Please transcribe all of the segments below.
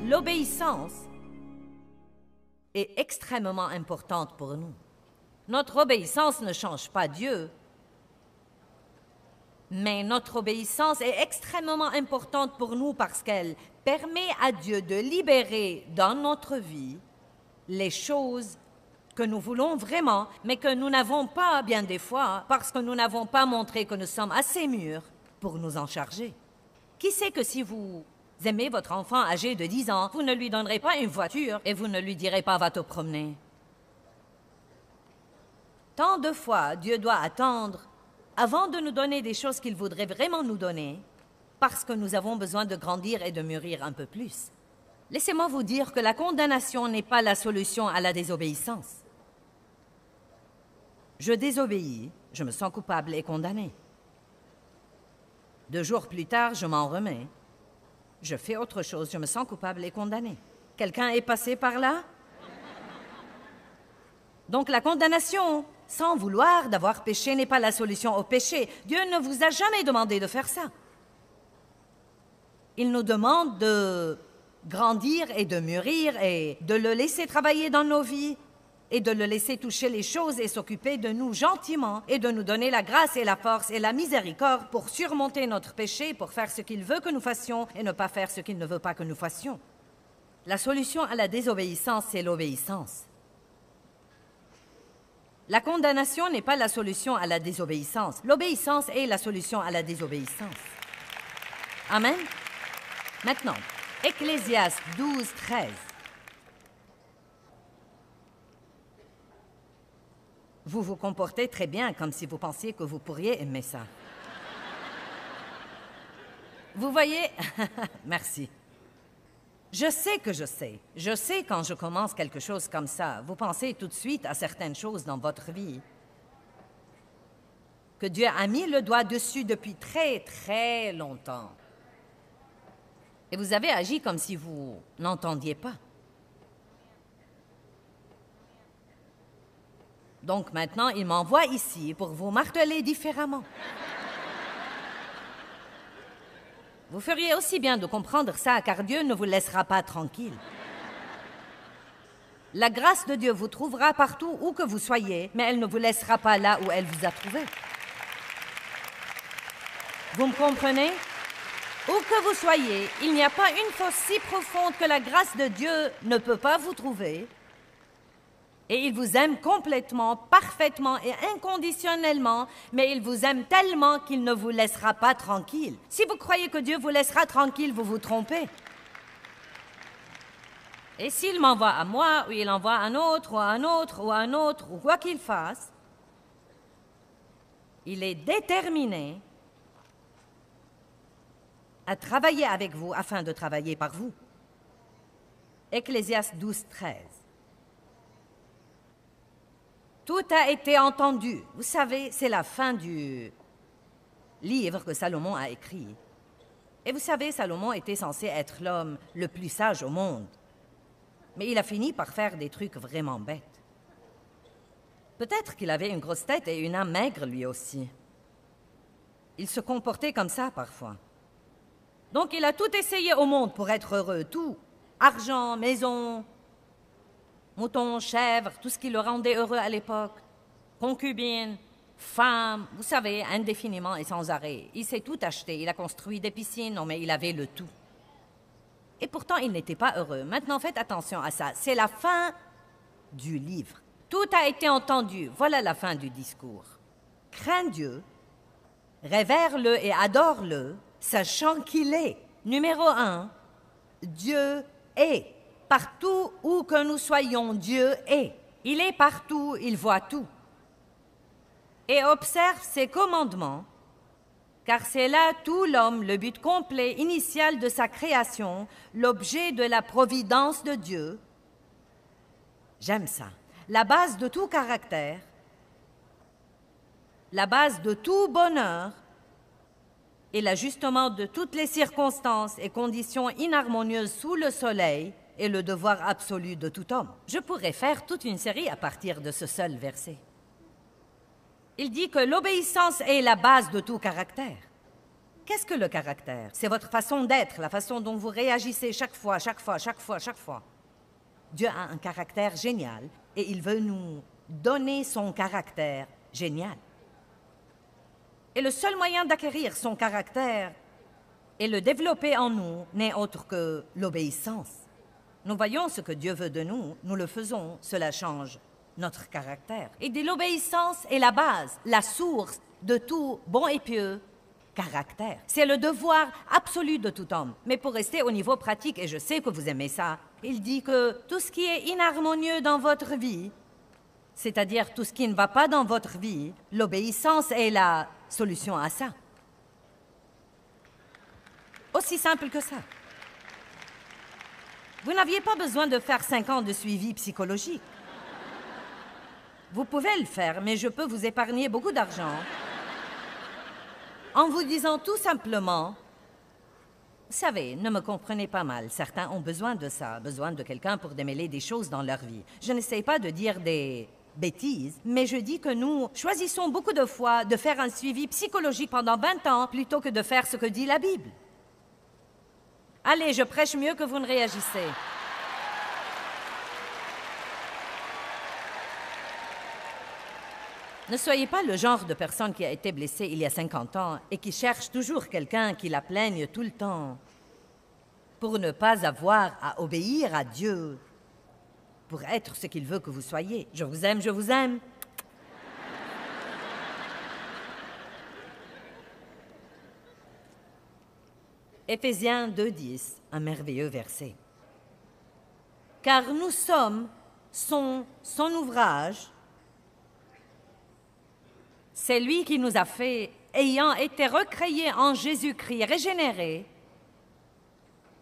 L'obéissance est extrêmement importante pour nous. Notre obéissance ne change pas Dieu, mais notre obéissance est extrêmement importante pour nous parce qu'elle permet à Dieu de libérer dans notre vie les choses que nous voulons vraiment, mais que nous n'avons pas bien des fois parce que nous n'avons pas montré que nous sommes assez mûrs pour nous en charger. Qui sait que si vous aimez votre enfant âgé de 10 ans, vous ne lui donnerez pas une voiture et vous ne lui direz pas « va te promener ». Tant de fois, Dieu doit attendre avant de nous donner des choses qu'il voudrait vraiment nous donner parce que nous avons besoin de grandir et de mûrir un peu plus. Laissez-moi vous dire que la condamnation n'est pas la solution à la désobéissance. Je désobéis, je me sens coupable et condamné. 2 jours plus tard, je m'en remets. Je fais autre chose, je me sens coupable et condamné. Quelqu'un est passé par là? Donc la condamnation, sans vouloir d'avoir péché, n'est pas la solution au péché. Dieu ne vous a jamais demandé de faire ça. Il nous demande de grandir et de mûrir et de le laisser travailler dans nos vies et de le laisser toucher les choses et s'occuper de nous gentiment et de nous donner la grâce et la force et la miséricorde pour surmonter notre péché, pour faire ce qu'il veut que nous fassions et ne pas faire ce qu'il ne veut pas que nous fassions. La solution à la désobéissance, c'est l'obéissance. La condamnation n'est pas la solution à la désobéissance. L'obéissance est la solution à la désobéissance. Amen. Maintenant, Ecclésiaste 12, 13. Vous vous comportez très bien, comme si vous pensiez que vous pourriez aimer ça. Vous voyez? Merci. Je sais que je sais. Je sais quand je commence quelque chose comme ça. Vous pensez tout de suite à certaines choses dans votre vie que Dieu a mis le doigt dessus depuis très, très longtemps. Et vous avez agi comme si vous n'entendiez pas. Donc maintenant, il m'envoie ici pour vous marteler différemment. Vous feriez aussi bien de comprendre ça, car Dieu ne vous laissera pas tranquille. La grâce de Dieu vous trouvera partout où que vous soyez, mais elle ne vous laissera pas là où elle vous a trouvé. Vous me comprenez? Où que vous soyez, il n'y a pas une fosse si profonde que la grâce de Dieu ne peut pas vous trouver. Et il vous aime complètement, parfaitement et inconditionnellement, mais il vous aime tellement qu'il ne vous laissera pas tranquille. Si vous croyez que Dieu vous laissera tranquille, vous vous trompez. Et s'il m'envoie à moi, ou il envoie un autre, ou un autre, ou un autre, ou quoi qu'il fasse, il est déterminé à travailler avec vous afin de travailler par vous. Ecclésiaste 12, 13. Tout a été entendu. Vous savez, c'est la fin du livre que Salomon a écrit. Et vous savez, Salomon était censé être l'homme le plus sage au monde. Mais il a fini par faire des trucs vraiment bêtes. Peut-être qu'il avait une grosse tête et une âme maigre lui aussi. Il se comportait comme ça parfois. Donc il a tout essayé au monde pour être heureux, tout. Argent, maison, moutons, chèvres, tout ce qui le rendait heureux à l'époque. Concubines, femmes, vous savez, indéfiniment et sans arrêt. Il s'est tout acheté, il a construit des piscines, non mais il avait le tout. Et pourtant, il n'était pas heureux. Maintenant, faites attention à ça. C'est la fin du livre. Tout a été entendu. Voilà la fin du discours. Crains Dieu, révère-le et adore-le, sachant qu'il est. Numéro 1, Dieu est. Partout où que nous soyons, Dieu est. Il est partout, il voit tout. Et observe ses commandements, car c'est là tout l'homme, le but complet, initial de sa création, l'objet de la providence de Dieu. J'aime ça. La base de tout caractère, la base de tout bonheur et l'ajustement de toutes les circonstances et conditions inharmonieuses sous le soleil est le devoir absolu de tout homme. Je pourrais faire toute une série à partir de ce seul verset. Il dit que l'obéissance est la base de tout caractère. Qu'est-ce que le caractère? C'est votre façon d'être, la façon dont vous réagissez chaque fois. Dieu a un caractère génial et il veut nous donner son caractère génial. Et le seul moyen d'acquérir son caractère et le développer en nous n'est autre que l'obéissance. Nous voyons ce que Dieu veut de nous, nous le faisons, cela change notre caractère. Et l'obéissance est la base, la source de tout bon et pieux caractère. C'est le devoir absolu de tout homme. Mais pour rester au niveau pratique, et je sais que vous aimez ça, il dit que tout ce qui est inharmonieux dans votre vie, c'est-à-dire tout ce qui ne va pas dans votre vie, l'obéissance est la solution à ça. Aussi simple que ça. Vous n'aviez pas besoin de faire 5 ans de suivi psychologique. Vous pouvez le faire, mais je peux vous épargner beaucoup d'argent en vous disant tout simplement, vous savez, ne me comprenez pas mal, certains ont besoin de ça, besoin de quelqu'un pour démêler des choses dans leur vie. Je n'essaie pas de dire des bêtises, mais je dis que nous choisissons beaucoup de fois de faire un suivi psychologique pendant 20 ans plutôt que de faire ce que dit la Bible. Allez, je prêche mieux que vous ne réagissez. Ne soyez pas le genre de personne qui a été blessée il y a 50 ans et qui cherche toujours quelqu'un qui la plaigne tout le temps pour ne pas avoir à obéir à Dieu, pour être ce qu'il veut que vous soyez. Je vous aime, je vous aime. Éphésiens 2:10, un merveilleux verset. Car nous sommes son ouvrage. C'est lui qui nous a fait, ayant été recréés en Jésus-Christ, régénérés,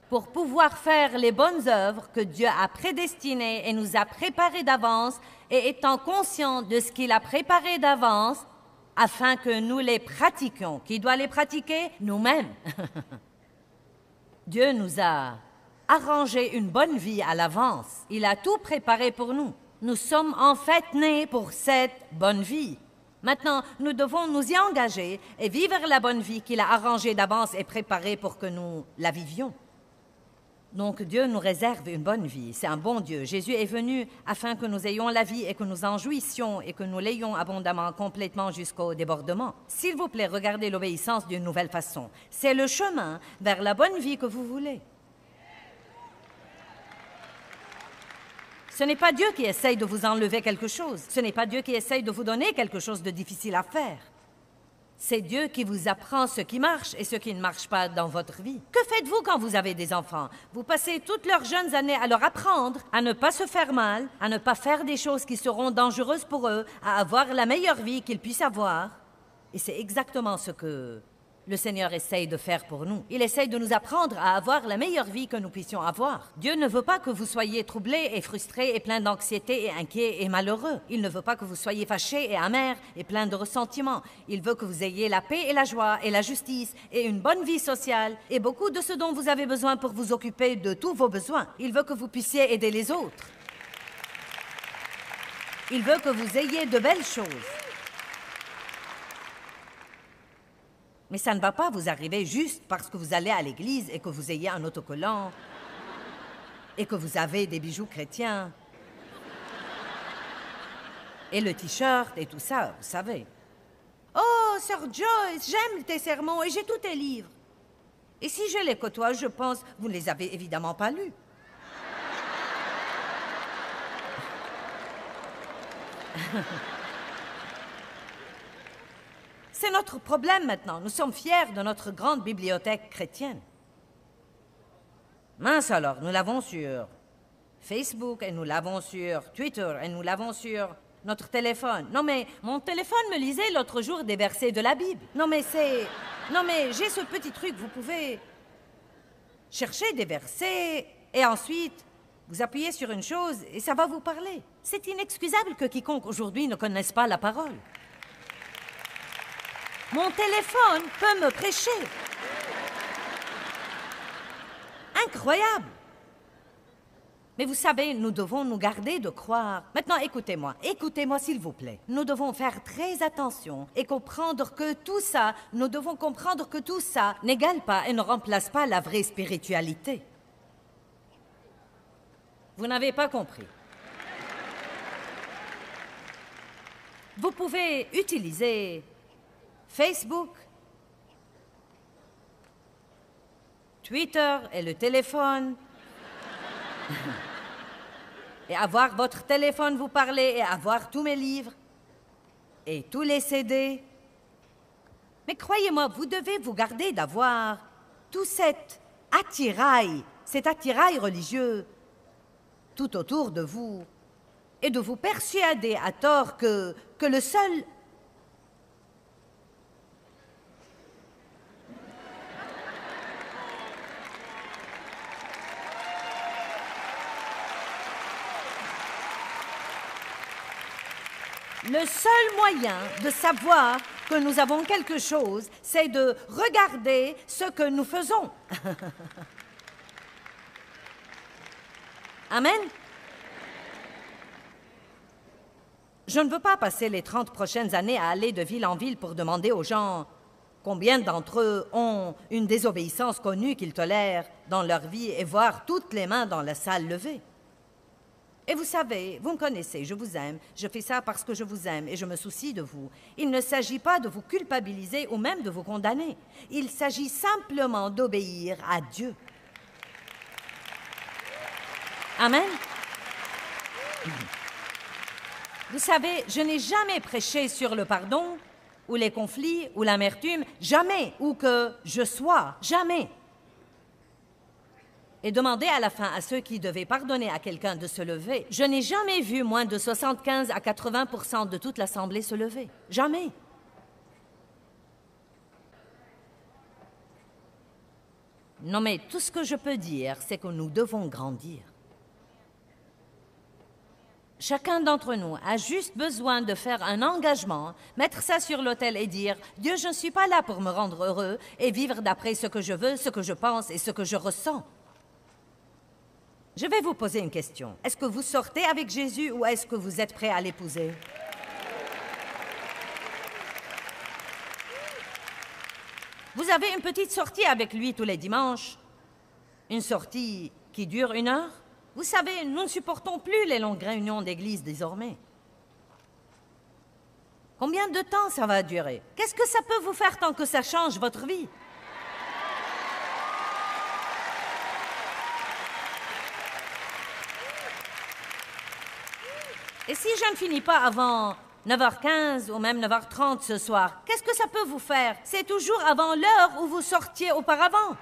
pour pouvoir faire les bonnes œuvres que Dieu a prédestinées et nous a préparées d'avance, et étant conscients de ce qu'il a préparé d'avance, afin que nous les pratiquions. Qui doit les pratiquer? Nous-mêmes. Dieu nous a arrangé une bonne vie à l'avance. Il a tout préparé pour nous. Nous sommes en fait nés pour cette bonne vie. Maintenant, nous devons nous y engager et vivre la bonne vie qu'il a arrangée d'avance et préparée pour que nous la vivions. Donc Dieu nous réserve une bonne vie. C'est un bon Dieu. Jésus est venu afin que nous ayons la vie et que nous en jouissions et que nous l'ayons abondamment, complètement jusqu'au débordement. S'il vous plaît, regardez l'obéissance d'une nouvelle façon. C'est le chemin vers la bonne vie que vous voulez. Ce n'est pas Dieu qui essaye de vous enlever quelque chose. Ce n'est pas Dieu qui essaye de vous donner quelque chose de difficile à faire. C'est Dieu qui vous apprend ce qui marche et ce qui ne marche pas dans votre vie. Que faites-vous quand vous avez des enfants? Vous passez toutes leurs jeunes années à leur apprendre à ne pas se faire mal, à ne pas faire des choses qui seront dangereuses pour eux, à avoir la meilleure vie qu'ils puissent avoir. Et c'est exactement ce que le Seigneur essaye de faire pour nous. Il essaye de nous apprendre à avoir la meilleure vie que nous puissions avoir. Dieu ne veut pas que vous soyez troublés et frustrés et pleins d'anxiété et inquiets et malheureux. Il ne veut pas que vous soyez fâchés et amers et pleins de ressentiments. Il veut que vous ayez la paix et la joie et la justice et une bonne vie sociale et beaucoup de ce dont vous avez besoin pour vous occuper de tous vos besoins. Il veut que vous puissiez aider les autres. Il veut que vous ayez de belles choses. Mais ça ne va pas vous arriver juste parce que vous allez à l'église et que vous ayez un autocollant et que vous avez des bijoux chrétiens et le t-shirt et tout ça, vous savez. Oh, Sœur Joyce, j'aime tes sermons et j'ai tous tes livres. Et si je les côtoie, je pense, vous ne les avez évidemment pas lus. C'est notre problème maintenant. Nous sommes fiers de notre grande bibliothèque chrétienne. Mince alors, nous l'avons sur Facebook et nous l'avons sur Twitter et nous l'avons sur notre téléphone. Non mais, mon téléphone me lisait l'autre jour des versets de la Bible. Non mais j'ai ce petit truc, vous pouvez chercher des versets et ensuite vous appuyez sur une chose et ça va vous parler. C'est inexcusable que quiconque aujourd'hui ne connaisse pas la parole. Mon téléphone peut me prêcher. Incroyable. Mais vous savez, nous devons nous garder de croire. Maintenant, écoutez-moi s'il vous plaît. Nous devons faire très attention et comprendre que tout ça, nous devons comprendre que tout ça n'égale pas et ne remplace pas la vraie spiritualité. Vous n'avez pas compris. Vous pouvez utiliser Facebook, Twitter et le téléphone. Et avoir votre téléphone vous parler et avoir tous mes livres et tous les CD. Mais croyez-moi, vous devez vous garder d'avoir tout cet attirail religieux tout autour de vous et de vous persuader à tort que le seul... Le seul moyen de savoir que nous avons quelque chose, c'est de regarder ce que nous faisons. Amen. Je ne veux pas passer les 30 prochaines années à aller de ville en ville pour demander aux gens combien d'entre eux ont une désobéissance connue qu'ils tolèrent dans leur vie et voir toutes les mains dans la salle levées. Et vous savez, vous me connaissez, je vous aime, je fais ça parce que je vous aime et je me soucie de vous. Il ne s'agit pas de vous culpabiliser ou même de vous condamner. Il s'agit simplement d'obéir à Dieu. Amen. Vous savez, je n'ai jamais prêché sur le pardon, ou les conflits, ou l'amertume, jamais, ou que je sois, jamais. Et demander à la fin à ceux qui devaient pardonner à quelqu'un de se lever. Je n'ai jamais vu moins de 75 à 80% de toute l'Assemblée se lever. Jamais. Non, mais tout ce que je peux dire, c'est que nous devons grandir. Chacun d'entre nous a juste besoin de faire un engagement, mettre ça sur l'autel et dire « Dieu, je ne suis pas là pour me rendre heureux et vivre d'après ce que je veux, ce que je pense et ce que je ressens. » Je vais vous poser une question. Est-ce que vous sortez avec Jésus ou est-ce que vous êtes prêt à l'épouser? Vous avez une petite sortie avec lui tous les dimanches? Une sortie qui dure 1 heure? Vous savez, nous ne supportons plus les longues réunions d'église désormais. Combien de temps ça va durer? Qu'est-ce que ça peut vous faire tant que ça change votre vie? Et si je ne finis pas avant 9h15 ou même 9h30 ce soir, qu'est-ce que ça peut vous faire? C'est toujours avant l'heure où vous sortiez auparavant.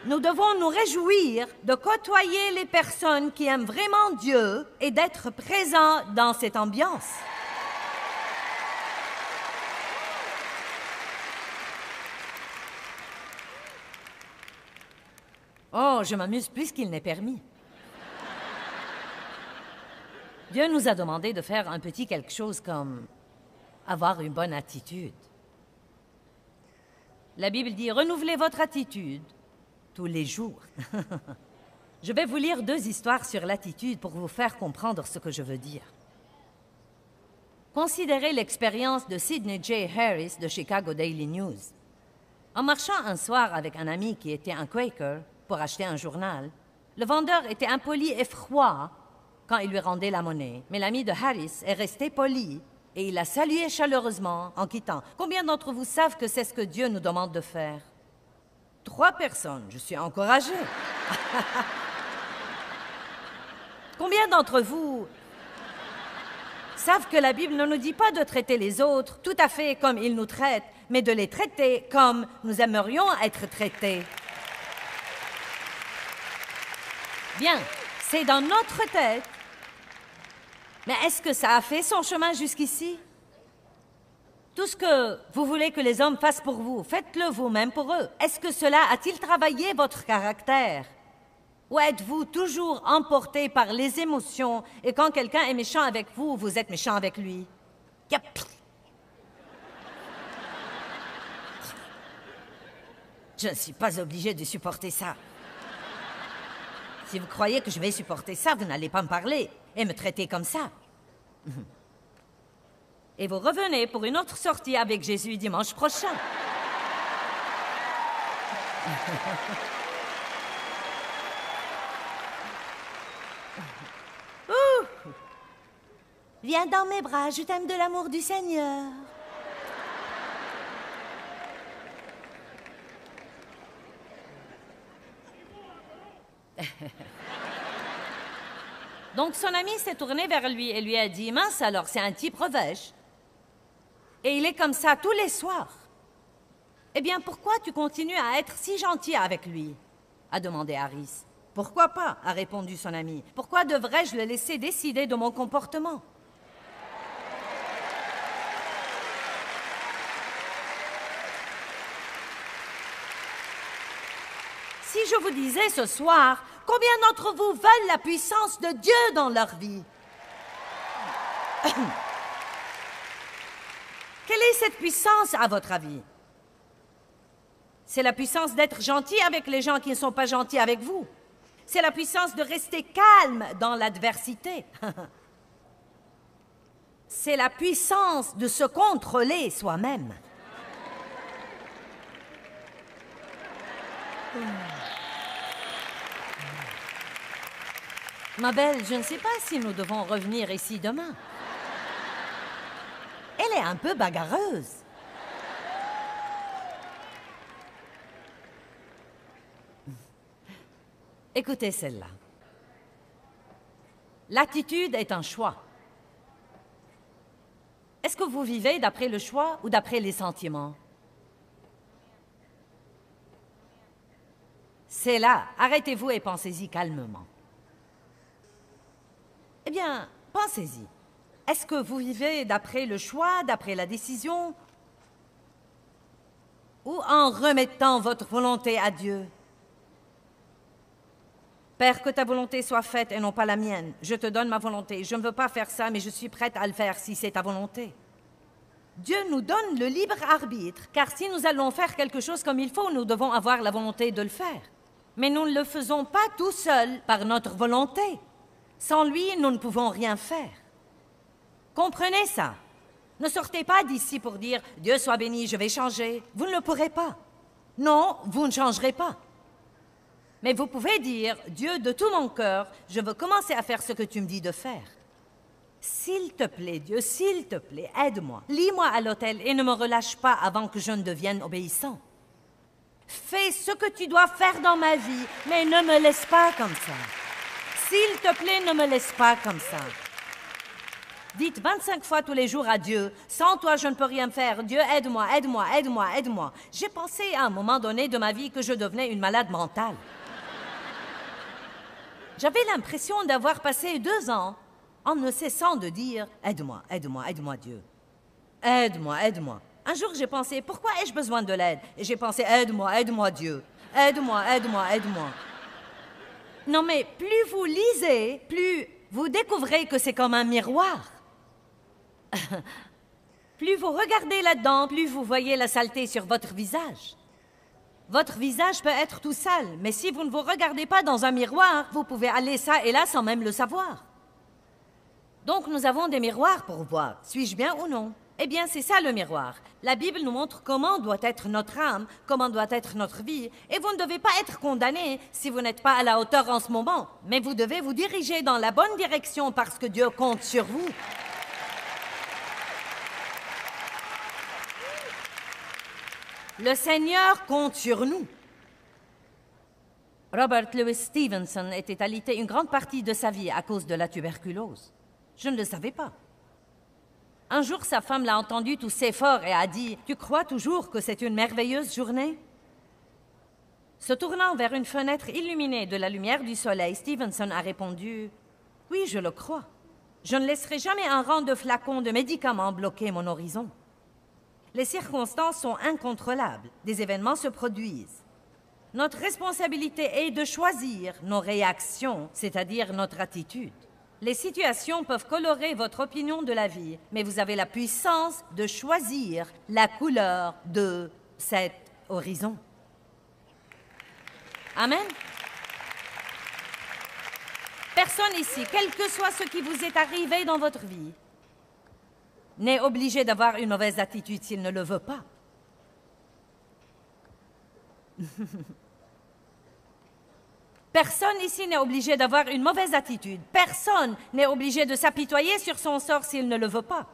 Nous devons nous réjouir de côtoyer les personnes qui aiment vraiment Dieu et d'être présents dans cette ambiance. Oh, je m'amuse plus qu'il n'est permis. Dieu nous a demandé de faire un petit quelque chose comme avoir une bonne attitude. La Bible dit « Renouvelez votre attitude tous les jours. » Je vais vous lire 2 histoires sur l'attitude pour vous faire comprendre ce que je veux dire. Considérez l'expérience de Sidney J. Harris de Chicago Daily News. En marchant un soir avec un ami qui était un Quaker pour acheter un journal, le vendeur était impoli et froid quand il lui rendait la monnaie. Mais l'ami de Harris est resté poli et il l'a salué chaleureusement en quittant. Combien d'entre vous savent que c'est ce que Dieu nous demande de faire? 3 personnes, je suis encouragée. Combien d'entre vous savent que la Bible ne nous dit pas de traiter les autres tout à fait comme ils nous traitent, mais de les traiter comme nous aimerions être traités? Bien, c'est dans notre tête. Mais est-ce que ça a fait son chemin jusqu'ici? Tout ce que vous voulez que les hommes fassent pour vous, faites-le vous-même pour eux. Est-ce que cela a-t-il travaillé votre caractère? Ou êtes-vous toujours emporté par les émotions et quand quelqu'un est méchant avec vous, vous êtes méchant avec lui? Yep. Je ne suis pas obligée de supporter ça. Si vous croyez que je vais supporter ça, vous n'allez pas me parler et me traiter comme ça. Et vous revenez pour une autre sortie avec Jésus dimanche prochain. Viens dans mes bras, je t'aime de l'amour du Seigneur. Donc son ami s'est tourné vers lui et lui a dit « Mince alors, c'est un type revêche. Et il est comme ça tous les soirs. Eh bien, pourquoi tu continues à être si gentil avec lui ?» a demandé Harris. « Pourquoi pas ?» a répondu son ami. « Pourquoi devrais-je le laisser décider de mon comportement ?» Si je vous disais ce soir, combien d'entre vous veulent la puissance de Dieu dans leur vie? Quelle est cette puissance, à votre avis? C'est la puissance d'être gentil avec les gens qui ne sont pas gentils avec vous. C'est la puissance de rester calme dans l'adversité. C'est la puissance de se contrôler soi-même. Ma belle, je ne sais pas si nous devons revenir ici demain. Elle est un peu bagarreuse. Écoutez celle-là. L'attitude est un choix. Est-ce que vous vivez d'après le choix ou d'après les sentiments? C'est là. Arrêtez-vous et pensez-y calmement. Eh bien, pensez-y. Est-ce que vous vivez d'après le choix, d'après la décision, ou en remettant votre volonté à Dieu? Père, que ta volonté soit faite et non pas la mienne. Je te donne ma volonté. Je ne veux pas faire ça, mais je suis prête à le faire si c'est ta volonté. Dieu nous donne le libre arbitre, car si nous allons faire quelque chose comme il faut, nous devons avoir la volonté de le faire. Mais nous ne le faisons pas tout seuls par notre volonté. Sans lui, nous ne pouvons rien faire. Comprenez ça. Ne sortez pas d'ici pour dire « Dieu soit béni, je vais changer ». Vous ne le pourrez pas. Non, vous ne changerez pas. Mais vous pouvez dire « Dieu, de tout mon cœur, je veux commencer à faire ce que tu me dis de faire. S'il te plaît, Dieu, s'il te plaît, aide-moi. Lis-moi à l'autel et ne me relâche pas avant que je ne devienne obéissant. Fais ce que tu dois faire dans ma vie, mais ne me laisse pas comme ça. S'il te plaît, ne me laisse pas comme ça. » Dites 25 fois tous les jours à Dieu, « Sans toi, je ne peux rien faire. Dieu, aide-moi, aide-moi, aide-moi, aide-moi. » J'ai pensé à un moment donné de ma vie que je devenais une malade mentale. J'avais l'impression d'avoir passé 2 ans en ne cessant de dire « Aide-moi, aide-moi, aide-moi, Dieu. Aide-moi, aide-moi. » Un jour, j'ai pensé « Pourquoi ai-je besoin de l'aide? » Et j'ai pensé « Aide-moi, aide-moi, Dieu. Aide-moi, aide-moi, aide-moi. » Non, mais plus vous lisez, plus vous découvrez que c'est comme un miroir. Plus vous regardez là-dedans, plus vous voyez la saleté sur votre visage. Votre visage peut être tout sale, mais si vous ne vous regardez pas dans un miroir, vous pouvez aller ça et là sans même le savoir. Donc nous avons des miroirs pour voir, suis-je bien ou non? Eh bien, c'est ça le miroir. La Bible nous montre comment doit être notre âme, comment doit être notre vie, et vous ne devez pas être condamné si vous n'êtes pas à la hauteur en ce moment, mais vous devez vous diriger dans la bonne direction parce que Dieu compte sur vous. Le Seigneur compte sur nous. Robert Louis Stevenson était alité une grande partie de sa vie à cause de la tuberculose. Je ne le savais pas. Un jour, sa femme l'a entendu tousser fort et a dit « Tu crois toujours que c'est une merveilleuse journée ?» Se tournant vers une fenêtre illuminée de la lumière du soleil, Stevenson a répondu « Oui, je le crois. Je ne laisserai jamais un rang de flacons de médicaments bloquer mon horizon. Les circonstances sont incontrôlables. Des événements se produisent. Notre responsabilité est de choisir nos réactions, c'est-à-dire notre attitude. Les situations peuvent colorer votre opinion de la vie, mais vous avez la puissance de choisir la couleur de cet horizon. Amen. Personne ici, quel que soit ce qui vous est arrivé dans votre vie, n'est obligé d'avoir une mauvaise attitude s'il ne le veut pas. Personne ici n'est obligé d'avoir une mauvaise attitude. Personne n'est obligé de s'apitoyer sur son sort s'il ne le veut pas.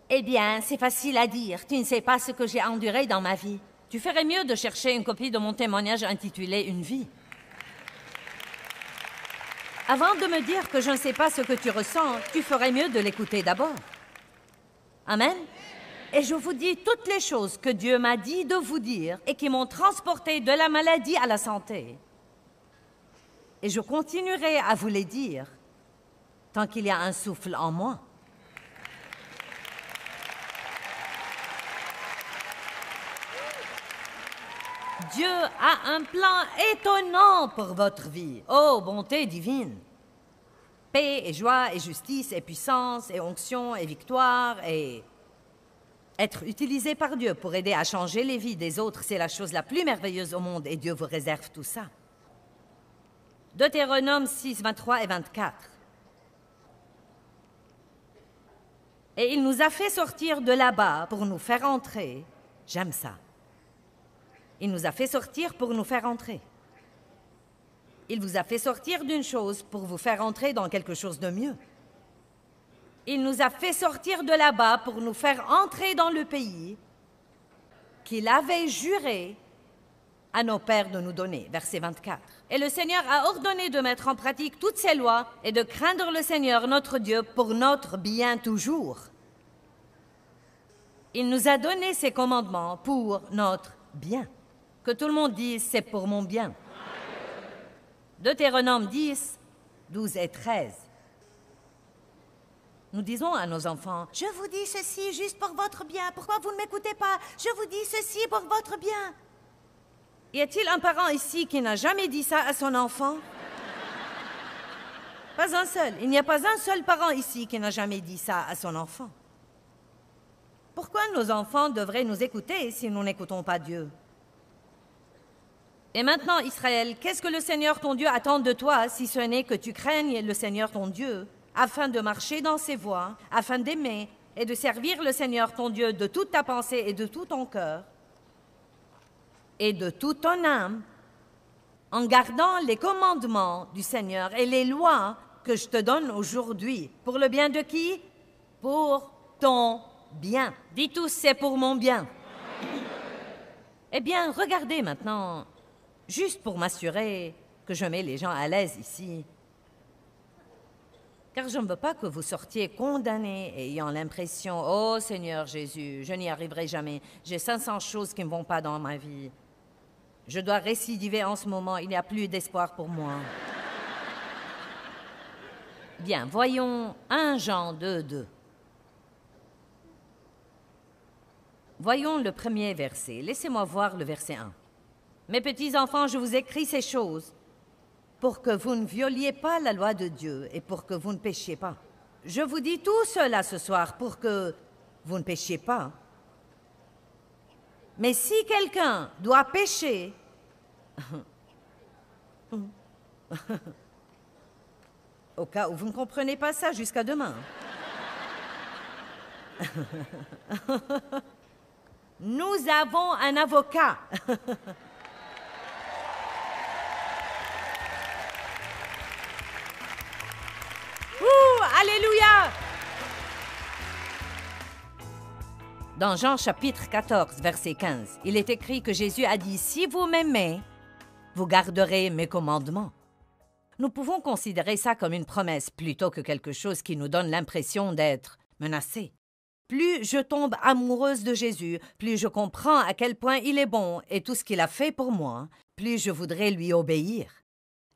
Eh bien, c'est facile à dire. Tu ne sais pas ce que j'ai enduré dans ma vie. Tu ferais mieux de chercher une copie de mon témoignage intitulé « Une vie ». Avant de me dire que je ne sais pas ce que tu ressens, tu ferais mieux de l'écouter d'abord. Amen. Et je vous dis toutes les choses que Dieu m'a dit de vous dire et qui m'ont transporté de la maladie à la santé. Et je continuerai à vous les dire tant qu'il y a un souffle en moi. Dieu a un plan étonnant pour votre vie. Oh, bonté divine! Paix et joie et justice et puissance et onction et victoire et... Être utilisé par Dieu pour aider à changer les vies des autres, c'est la chose la plus merveilleuse au monde et Dieu vous réserve tout ça. Deutéronome 6, 23 et 24. Et il nous a fait sortir de là-bas pour nous faire entrer. J'aime ça. Il nous a fait sortir pour nous faire entrer. Il vous a fait sortir d'une chose pour vous faire entrer dans quelque chose de mieux. Il nous a fait sortir de là-bas pour nous faire entrer dans le pays qu'il avait juré à nos pères de nous donner. Verset 24. Et le Seigneur a ordonné de mettre en pratique toutes ces lois et de craindre le Seigneur, notre Dieu, pour notre bien toujours. Il nous a donné ses commandements pour notre bien. Que tout le monde dise, c'est pour mon bien. Deutéronome 10, 12 et 13. Nous disons à nos enfants, « Je vous dis ceci juste pour votre bien. Pourquoi vous ne m'écoutez pas? Je vous dis ceci pour votre bien. » Y a-t-il un parent ici qui n'a jamais dit ça à son enfant? Pas un seul. Il n'y a pas un seul parent ici qui n'a jamais dit ça à son enfant. Pourquoi nos enfants devraient nous écouter si nous n'écoutons pas Dieu? Et maintenant, Israël, qu'est-ce que le Seigneur ton Dieu attend de toi, si ce n'est que tu craignes le Seigneur ton Dieu, afin de marcher dans ses voies, afin d'aimer et de servir le Seigneur ton Dieu de toute ta pensée et de tout ton cœur, et de toute ton âme, en gardant les commandements du Seigneur et les lois que je te donne aujourd'hui. Pour le bien de qui? Pour ton bien. Dis tous, c'est pour mon bien. Eh bien, regardez maintenant, juste pour m'assurer que je mets les gens à l'aise ici. Car je ne veux pas que vous sortiez condamnés ayant l'impression « Oh Seigneur Jésus, je n'y arriverai jamais. J'ai 500 choses qui ne vont pas dans ma vie. Je dois récidiver en ce moment. Il n'y a plus d'espoir pour moi. » Bien, voyons 1 Jean 2, 2. Voyons le premier verset. Laissez-moi voir le verset 1. « Mes petits enfants, je vous écris ces choses pour que vous ne violiez pas la loi de Dieu et pour que vous ne péchiez pas. Je vous dis tout cela ce soir pour que vous ne péchiez pas. Mais si quelqu'un doit pécher, au cas où vous ne comprenez pas ça jusqu'à demain, nous avons un avocat. Alléluia! Dans Jean chapitre 14, verset 15, il est écrit que Jésus a dit « Si vous m'aimez, vous garderez mes commandements. » Nous pouvons considérer ça comme une promesse plutôt que quelque chose qui nous donne l'impression d'être menacé. Plus je tombe amoureuse de Jésus, plus je comprends à quel point il est bon et tout ce qu'il a fait pour moi, plus je voudrais lui obéir.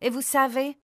Et vous savez,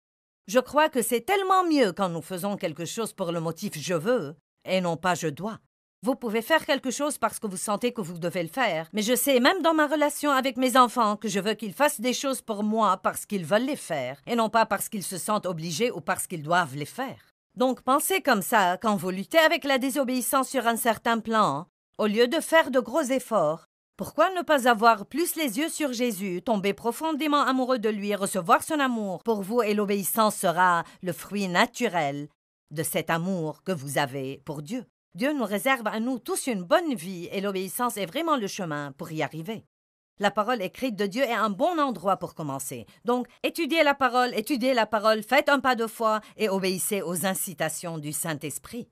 je crois que c'est tellement mieux quand nous faisons quelque chose pour le motif « je veux » et non pas « je dois ». Vous pouvez faire quelque chose parce que vous sentez que vous devez le faire, mais je sais même dans ma relation avec mes enfants que je veux qu'ils fassent des choses pour moi parce qu'ils veulent les faire, et non pas parce qu'ils se sentent obligés ou parce qu'ils doivent les faire. Donc pensez comme ça quand vous luttez avec la désobéissance sur un certain plan, au lieu de faire de gros efforts. Pourquoi ne pas avoir plus les yeux sur Jésus, tomber profondément amoureux de lui, recevoir son amour pour vous et l'obéissance sera le fruit naturel de cet amour que vous avez pour Dieu. Dieu nous réserve à nous tous une bonne vie et l'obéissance est vraiment le chemin pour y arriver. La parole écrite de Dieu est un bon endroit pour commencer. Donc, étudiez la parole, faites un pas de foi et obéissez aux incitations du Saint-Esprit.